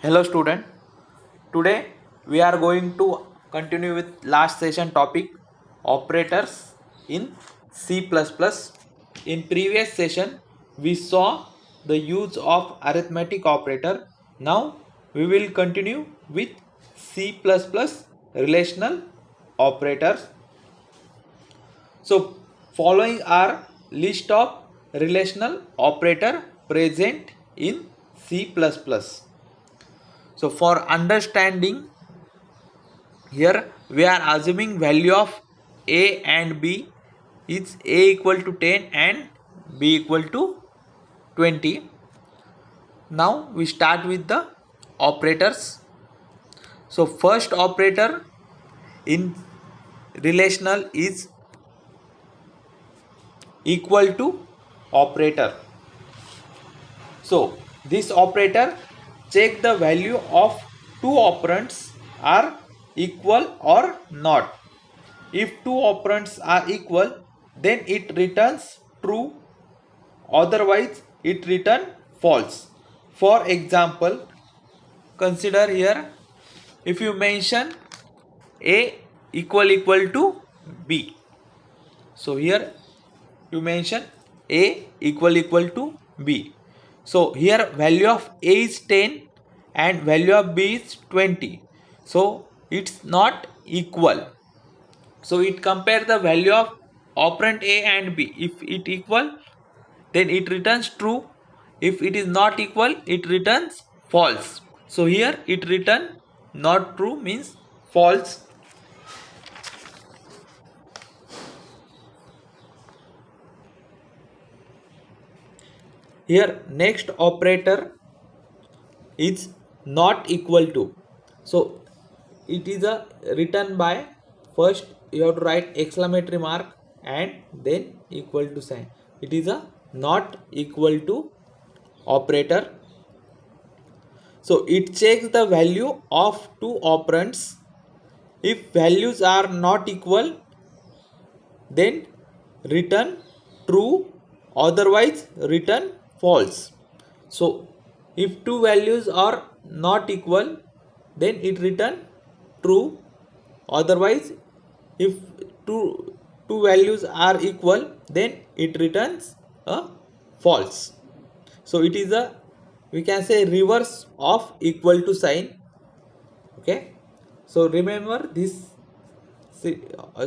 Hello student. Today we are going to continue with last session topic operators in C++. In previous session we saw the use of arithmetic operator. Now we will continue with C++ relational operators. So following are list of relational operator present in C++. So for understanding, here we are assuming value of a and b is a equal to 10 and b equal to 20. Now we start with the operators. So first operator in relational is equal to operator. So this operator check the value of two operands are equal or not. If two operands are equal, then it returns true, otherwise it returns false. For example, consider here if you mention a equal to b. So here you mention a equal to b. So here value of a is 10 and value of b is 20. So it's not equal. So it compare the value of operand a and b. If it equal, then it returns true. If it is not equal, it returns false. So here it return not true means false. Here next operator is not equal to. So it is a written by, first you have to write exclamatory mark and then equal to sign. It is a not equal to operator. So it checks the value of two operands. If values are not equal, then return true, otherwise return false. So if two values are not equal, then it return true, otherwise if two values are equal, then it returns a false. So it is a, we can say, reverse of equal to sign. Okay, so remember this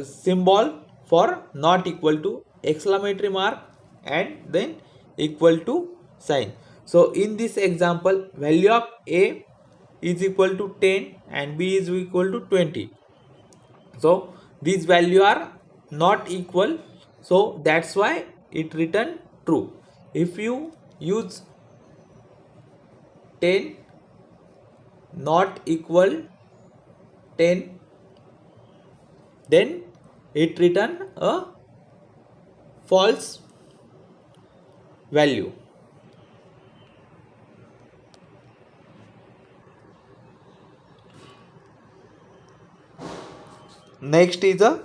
symbol for not equal to, exclamatory mark and then equal to sign. So in this example, value of a is equal to 10 and b is equal to 20. So these value are not equal, so that's why it return true. If you use 10 not equal 10, then it return a false value. Next is a,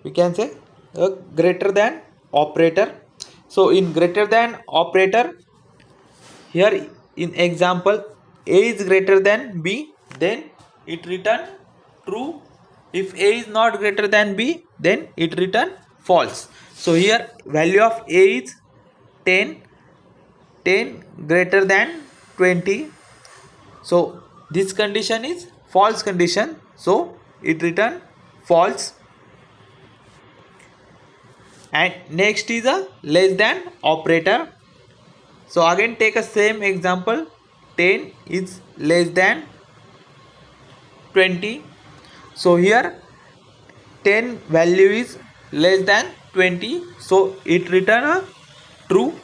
we can say, a greater than operator. So in greater than operator, here in example a is greater than b, then it return true. If a is not greater than b, then it return false. So here value of a is 10, 10 greater than 20. So this condition is false condition, so it return false. And next is a less than operator. So again take a same example, 10 is less than 20. So here 10 value is less than 20, so it return a true.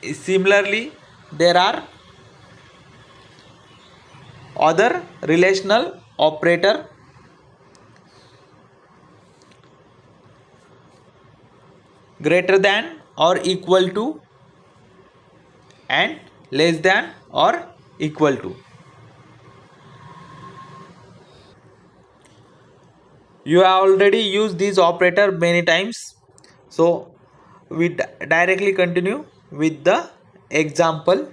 Similarly, there are other relational operator. Greater than or equal to and less than or equal to. You have already used this operator many times, so we directly continue with the example.